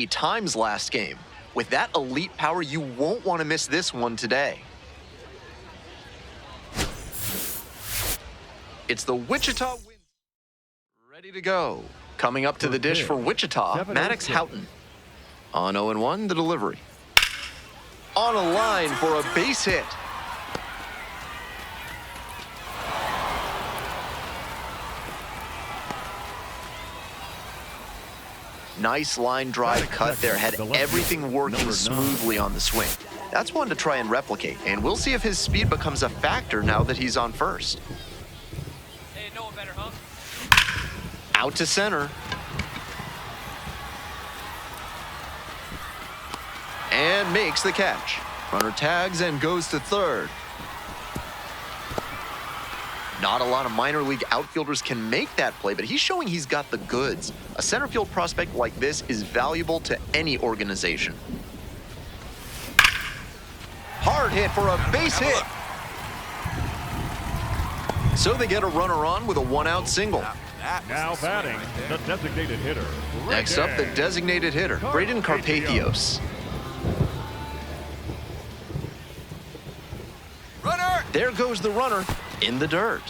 3 times last game. With that elite power, you won't want to miss this one today. It's the Wichita Wind. Ready to go. Coming up to the dish for Wichita, Maddox Houghton. On 0-1, the delivery. On a line for a base hit. Nice line drive cut there, had everything working smoothly on the swing. That's one to try and replicate, and we'll see if his speed becomes a factor now that he's on first. Hey, no one better, huh? Out to center. And makes the catch. Runner tags and goes to third. Not a lot of minor league outfielders can make that play, but he's showing he's got the goods. A center field prospect like this is valuable to any organization. Hard hit for a base hit. So they get a runner on with a 1-out single. Now batting, the designated hitter. Next up, the designated hitter, Braden Carpathios. Runner! There goes the runner in the dirt.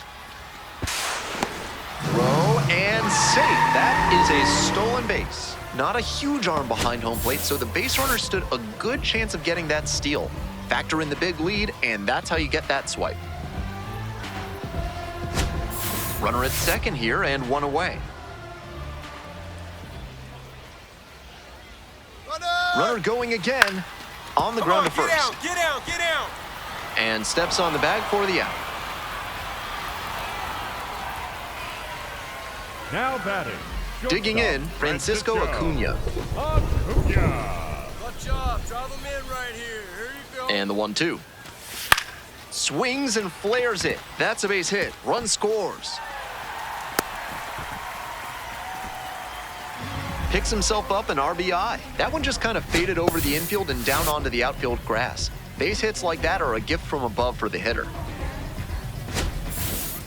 Throw and safe. That is a stolen base. Not a huge arm behind home plate, so the base runner stood a good chance of getting that steal. Factor in the big lead, and that's how you get that swipe. Runner at second here, and one away. Runner going again. On the ground to first. Get out! And steps on the bag for the out. Now batting. Digging in, Francisco Acuna. Good job. Drive him in right here. Here you go. And the 1-2. Swings and flares it. That's a base hit. Run scores. Picks himself up an RBI. That one just kind of faded over the infield and down onto the outfield grass. Base hits like that are a gift from above for the hitter.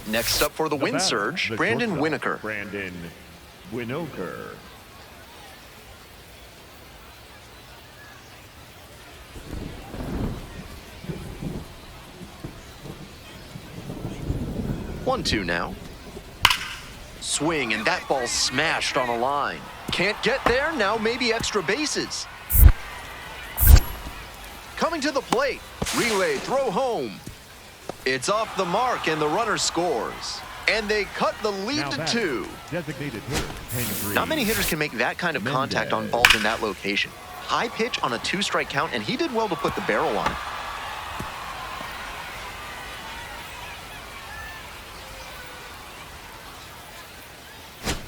Next up for the wind surge, Brandon Winokur. Brandon Winokur. One, two now. Swing, and that ball smashed on a line. Can't get there, now maybe extra bases. Coming to the plate, relay, throw home. It's off the mark, and the runner scores. And they cut the lead to 2. Designated hitter, Henry. Not many hitters can make that kind of contact on balls in that location. High pitch on a 2-strike count, and he did well to put the barrel on it.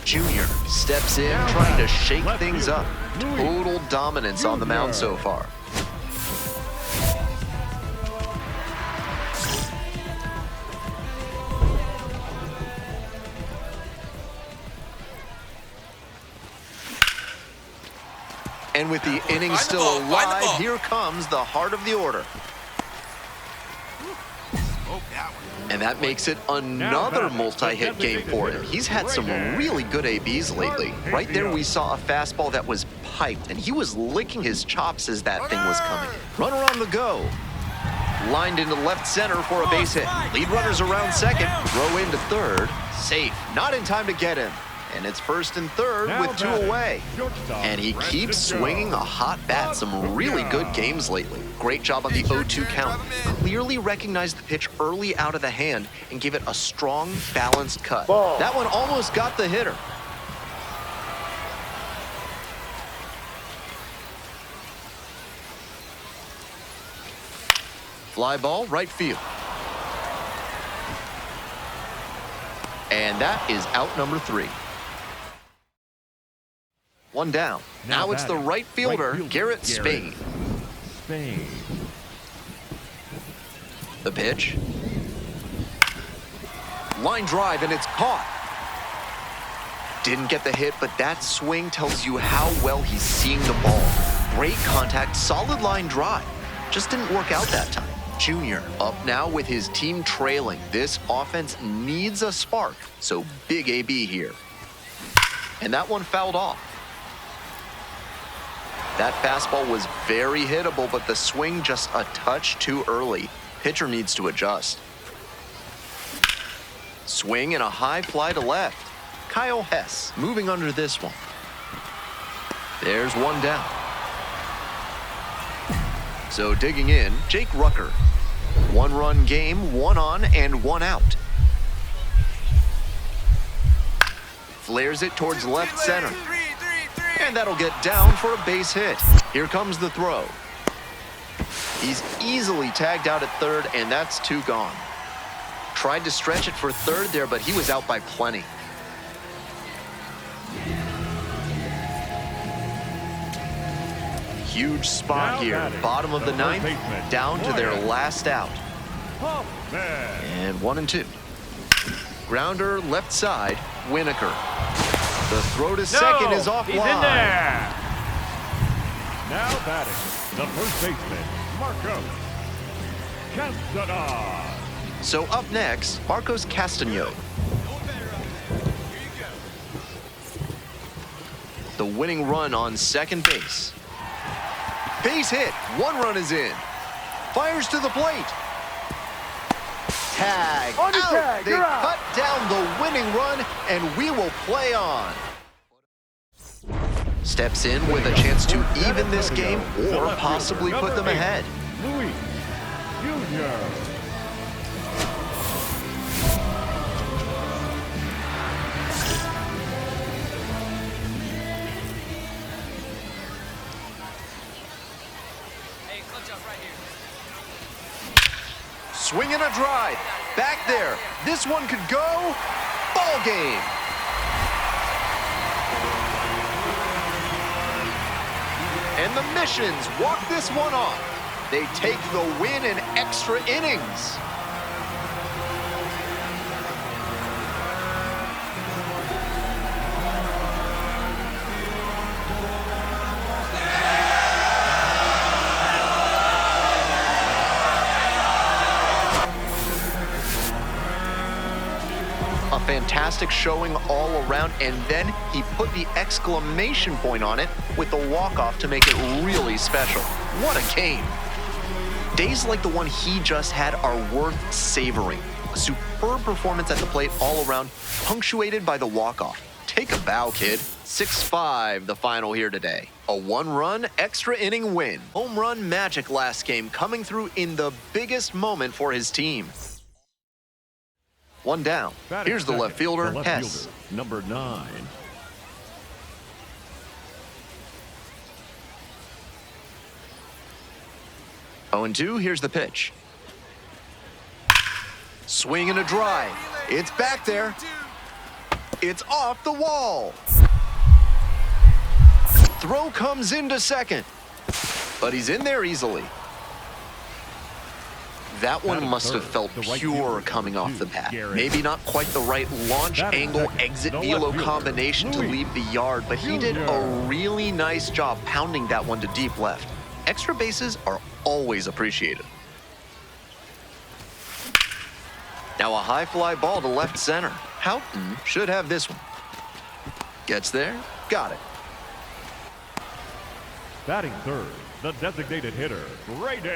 Junior steps in, trying to shake things up. Total dominance on the mound so far. And with the inning still alive, here comes the heart of the order. And that makes it another multi-hit game for him. He's had some really good ABs lately. Right there, we saw a fastball that was piped, and he was licking his chops as that thing was coming. Runner on the go. Lined into left center for a base hit. Lead runners around second. Throw into third. Safe. Not in time to get him. And it's first and third with 2 away. And he keeps swinging a hot bat. Some really good games lately. Great job on the 0-2 count. Clearly recognized the pitch early out of the hand and gave it a strong, balanced cut. That one almost got the hitter. Fly ball, right field. And that is out number 3. One down. Now it's the right fielder, Garrett Spain. The pitch. Line drive, and it's caught. Didn't get the hit, but that swing tells you how well he's seeing the ball. Great contact, solid line drive. Just didn't work out that time. Junior up now with his team trailing. This offense needs a spark, so big AB here. And that one fouled off. That fastball was very hittable, but the swing just a touch too early. Pitcher needs to adjust. Swing and a high fly to left. Kyle Hess moving under this one. There's one down. So digging in, Jake Rucker. 1-run game, 1 on and 1 out. Flares it towards left center. And that'll get down for a base hit. Here comes the throw. He's easily tagged out at third, and that's 2 gone. Tried to stretch it for third there, but he was out by plenty. Huge spot here. Bottom of the 9th, down to their last out. And 1-2. Grounder left side, Winokur. The throw to second is offline. He's in there. Now batting, the first baseman, Marcos Castaño. So up next, Marcos Castaño. The winning run on second base. Base hit, 1 run is in. Fires to the plate. Tag, On the out. tag, They you're out. cut down the winning run, and we will play on. Steps in with a chance to even this game or possibly put them ahead. Luis Jr. Hey, clutch up right here. Swing and a drive. Back there. This one could go. Ball game. And the Missions walk this one off. They take the win in extra innings. A fantastic showing all around, and then he put the exclamation point on it with the walk-off to make it really special. What a game. Days like the one he just had are worth savoring. A superb performance at the plate all around, punctuated by the walk-off. Take a bow, kid. 6-5 the final here today. A 1-run extra inning win. Home run magic last game, coming through in the biggest moment for his team. 1 down. Batting Here's the second, left fielder, the left Hess. fielder, number 9. Oh, and 2, here's the pitch. Swing and a drive. It's back there. It's off the wall. Throw comes into second. But he's in there easily. That one Batting must have third, felt the right pure fielder, coming off the two, bat. Garrett. Maybe not quite the right launch Batting angle second, exit the velo left fielder, combination to Luis leave the yard, but he did a Jr. really nice job pounding that one to deep left. Extra bases are always appreciated. Now a high fly ball to left center. Houghton should have this one. Gets there, got it. Batting third, the designated hitter, Brady.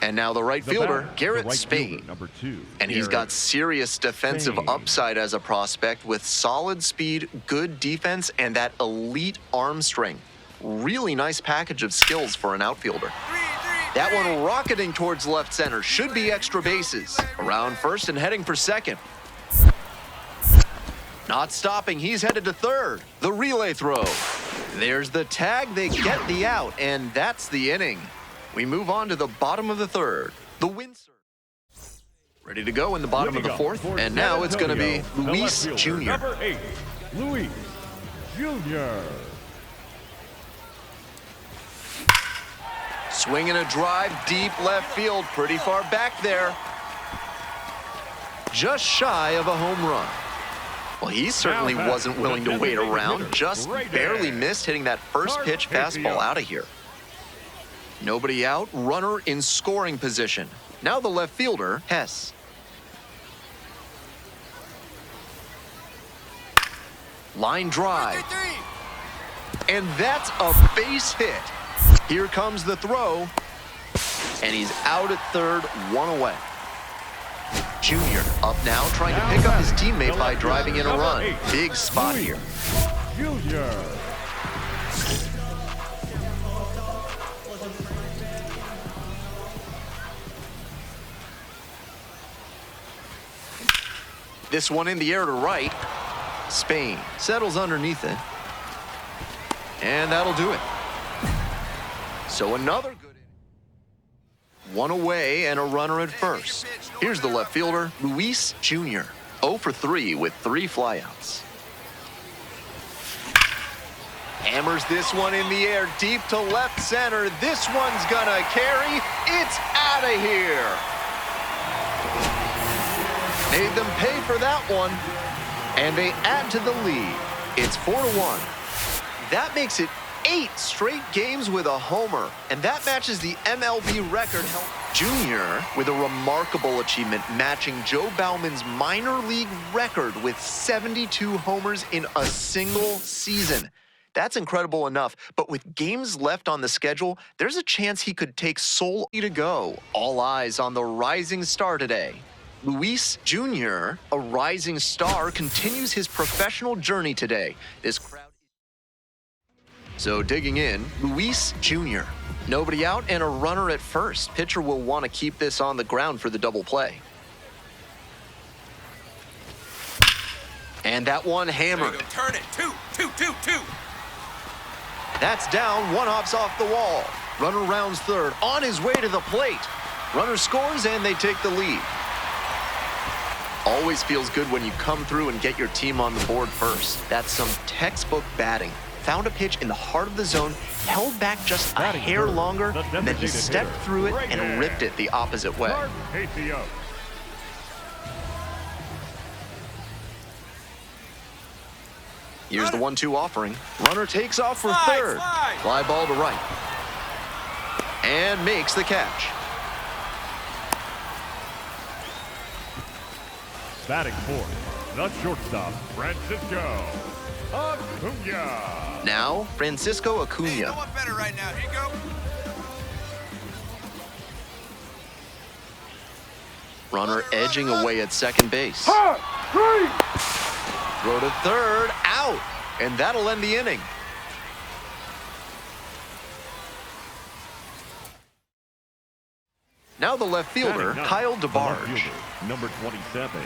And now the right fielder, Garrett Spain. Number 2. And he's got serious defensive Spain. upside as a prospect with solid speed, good defense, and that elite arm strength. Really nice package of skills for an outfielder. That one rocketing towards left center. Should be extra bases. Around first and heading for second. Not stopping. He's headed to third. The relay throw. There's the tag. They get the out, and that's the inning. We move on to the bottom of the third. The Windsor. Ready to go in the bottom of the fourth. And now it's going to be Luis Jr. Number 8, Luis Jr. Swinging a drive deep left field, pretty far back there. Just shy of a home run. Well, he certainly wasn't willing to wait around, just barely missed hitting that first pitch fastball out of here. Nobody out, runner in scoring position. Now the left fielder, Hess. Line drive. And that's a base hit. Here comes the throw. And he's out at third, one away. Junior up now, trying to pick up his teammate by driving in a run. Big spot here. Junior. This one in the air to right. Spain settles underneath it. And that'll do it. So another good inning. One away and a runner at first. Here's the left fielder, Luis Jr. 0 for 3 with 3 flyouts. Hammers this one in the air deep to left center. This one's gonna carry. It's out of here. Made them pay for that one. And they add to the lead. It's 4-1. That makes it 8 straight games with a homer, and that matches the MLB record held. Junior with a remarkable achievement, matching Joe Bauman's minor league record with 72 homers in a single season. That's incredible enough, but with games left on the schedule, there's a chance he could take sole to go. All eyes on the rising star today. Luis Jr., a rising star, continues his professional journey today. This crowd. So digging in, Luis Jr. Nobody out and a runner at first. Pitcher will want to keep this on the ground for the double play. And that one hammered. Turn it. 2. That's down, one hops off the wall. Runner rounds third, on his way to the plate. Runner scores and they take the lead. Always feels good when you come through and get your team on the board first. That's some textbook batting. Found a pitch in the heart of the zone, held back just a hair longer, and then he stepped through it and ripped it the opposite way. Here's the 1-2 offering. Runner takes off for third. Fly ball to right. And makes the catch. Batting fourth, the shortstop, Francisco Acuna. Now, Francisco Acuna. Hey, you know what better right now? Here you go. Runner edging away at second base. Throw to third, out. And that'll end the inning. Now the left fielder, Kyle DeBarge. Number 27.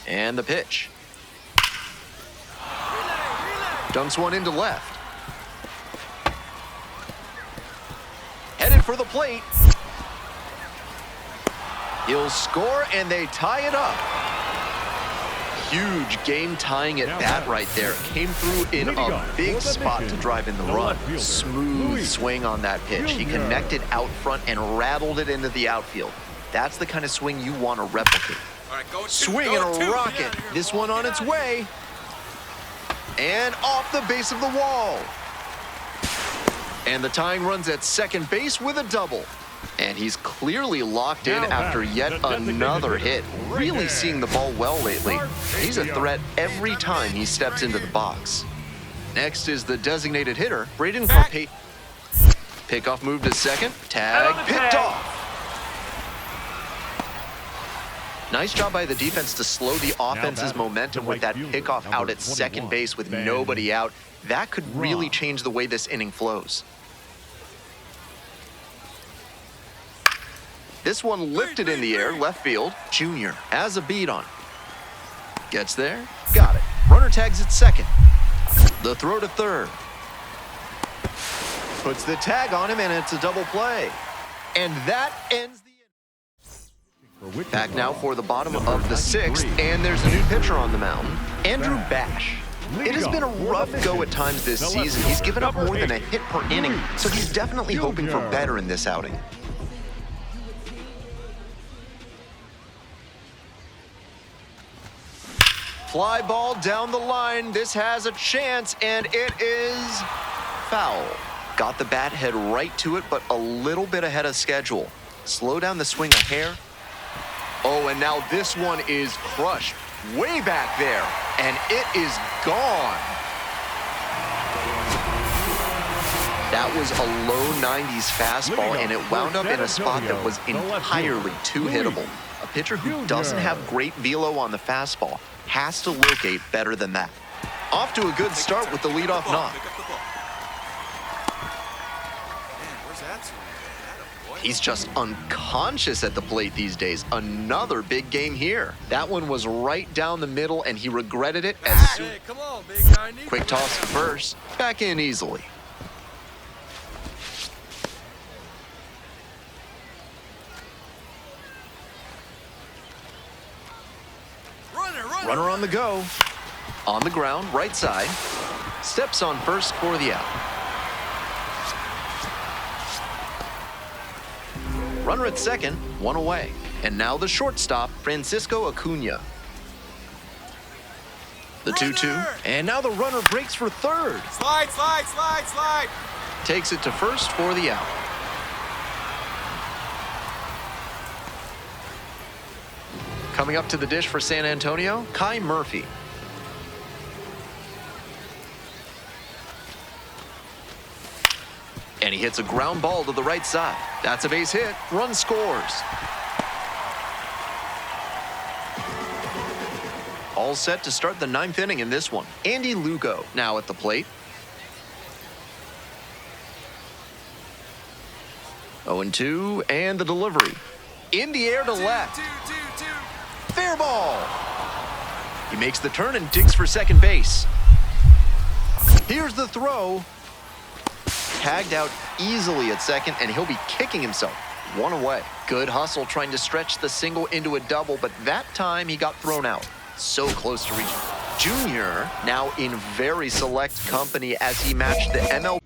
And the pitch. Dunks one into left. Headed for the plate. He'll score and they tie it up. Huge game-tying at bat right there. Came through in a big spot to drive in the run. Smooth swing on that pitch. He connected out front and rattled it into the outfield. That's the kind of swing you want to replicate. Swing and a rocket. This one on its way. And off the base of the wall. And the tying runs at second base with a double. And he's clearly locked in after yet another hit. Really seeing the ball well lately. He's a threat every time he steps into the box. Next is the designated hitter, Braden Carpate. Pickoff move to second. Tag picked off. Nice job by the defense to slow the offense's momentum with that pickoff out at second base with nobody out. That could really change the way this inning flows. This one lifted in the air, left field. Junior has a beat on it. Gets there, got it. Runner tags at second. The throw to third. Puts the tag on him and it's a double play. And that ends the inning. Back now for the bottom of the sixth, and there's a new pitcher on the mound, Andrew Bash. It has been a rough go at times this season. He's given up more than a hit per inning, so he's definitely hoping for better in this outing. Fly ball down the line. This has a chance, and it is foul. Got the bat head right to it, but a little bit ahead of schedule. Slow down the swing a hair. Oh, and now this one is crushed. way back there, and it is gone. That was a low 90s fastball, and it wound up in a spot that was entirely too hittable. A pitcher who doesn't have great velo on the fastball has to locate better than that. Off to a good start with the leadoff knock. He's just unconscious at the plate these days. Another big game here. That one was right down the middle, and he regretted it as soon. Quick toss first, back in easily. Runner on the go. On the ground, right side. Steps on first for the out. Runner at second, one away. And now the shortstop, Francisco Acuna. The 2-2. And now the runner breaks for third. Slide, slide, slide, slide. Takes it to first for the out. Coming up to the dish for San Antonio, Kai Murphy. And he hits a ground ball to the right side. That's a base hit. Run scores. All set to start the 9th inning in this one. Andy Lugo now at the plate. 0-2, and the delivery. In the air to left. Fair ball. He makes the turn and digs for second base. Here's the throw. Tagged out easily at second, and he'll be kicking himself. One away. Good hustle trying to stretch the single into a double, but that time he got thrown out. So close to reaching. Junior now in very select company as he matched the MLB.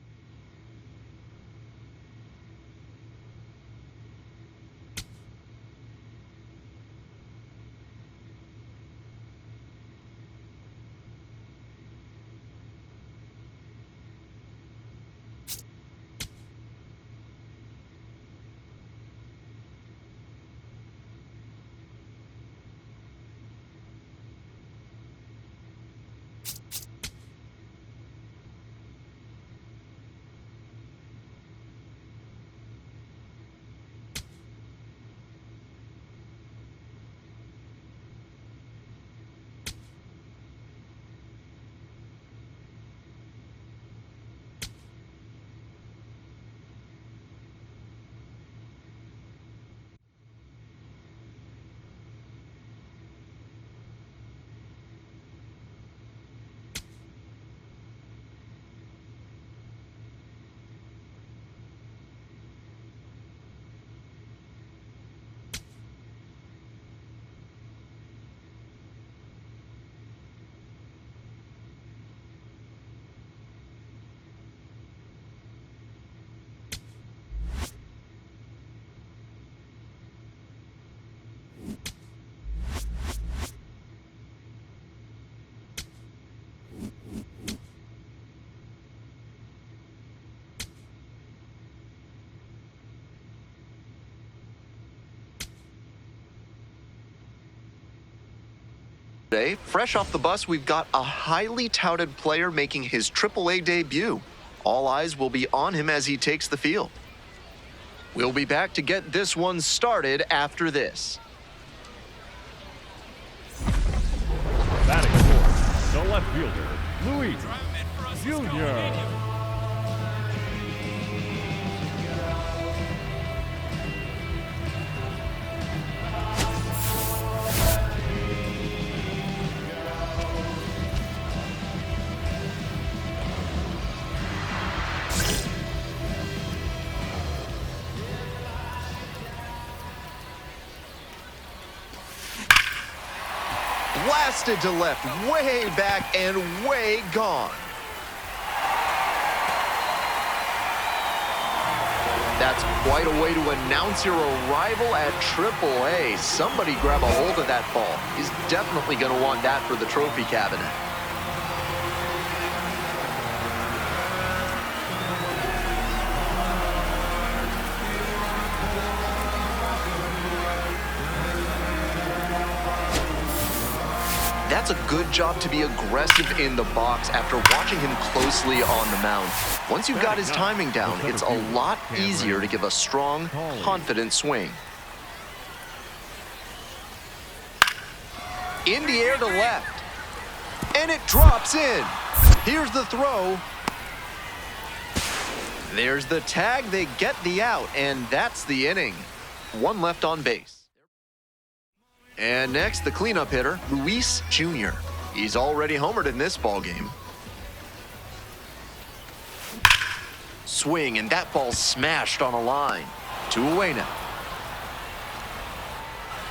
Today, fresh off the bus, we've got a highly touted player making his AAA debut. All eyes will be on him as he takes the field. We'll be back to get this one started after this. Batting fourth, the left fielder, Luis Jr. Blasted to left, way back and way gone. That's quite a way to announce your arrival at AAA. Somebody grab a hold of that ball. He's definitely going to want that for the trophy cabinet. That's a good job to be aggressive in the box after watching him closely on the mound. Once you've got his timing down, it's a lot easier to give a strong, confident swing. In the air to left. And it drops in. Here's the throw. There's the tag. They get the out, and that's the inning. One left on base. And next, the cleanup hitter, Luis Jr. He's already homered in this ballgame. Swing, and that ball smashed on a line. 2 away now.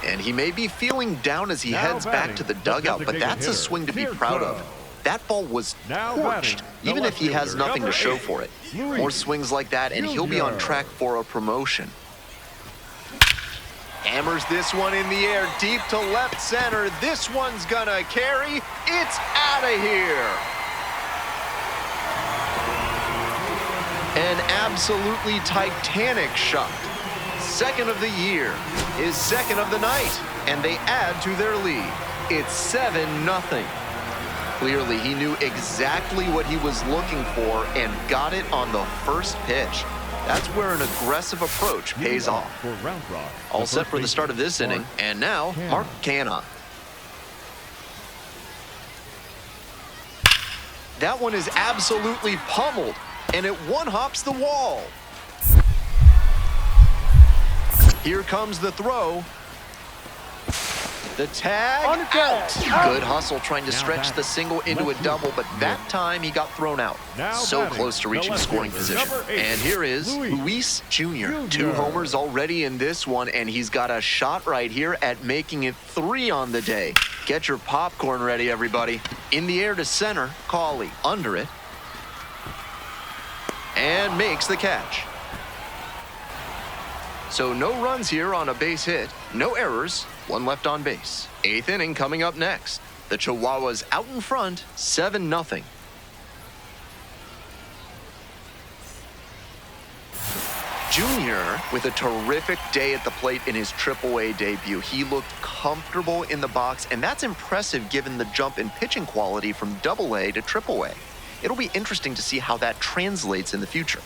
And he may be feeling down as he heads back to the dugout, but that's a swing to be proud of. That ball was torched, even if he has nothing to show for it. More swings like that, and he'll be on track for a promotion. Hammers this one in the air, deep to left center. This one's gonna carry. It's out of here. An absolutely titanic shot. Second of the year, his second of the night, and they add to their lead. It's 7-0. Clearly, he knew exactly what he was looking for and got it on the first pitch. That's where an aggressive approach pays off. All set for the start of this inning, and now, Mark Canha. That one is absolutely pummeled, and it one-hops the wall. Here comes the throw. The tag out. Good hustle trying to stretch the single into a double, but that time he got thrown out. So close to reaching scoring position. And here is Luis Jr. 2 homers already in this one, and he's got a shot right here at making it 3 on the day. Get your popcorn ready, everybody. In the air to center, Cawley under it. And makes the catch. So no runs here on a base hit, no errors, 1 left on base. 8th inning coming up next. The Chihuahuas out in front, 7-0. Junior with a terrific day at the plate in his AAA debut. He looked comfortable in the box, and that's impressive given the jump in pitching quality from AA to AAA. It'll be interesting to see how that translates in the future.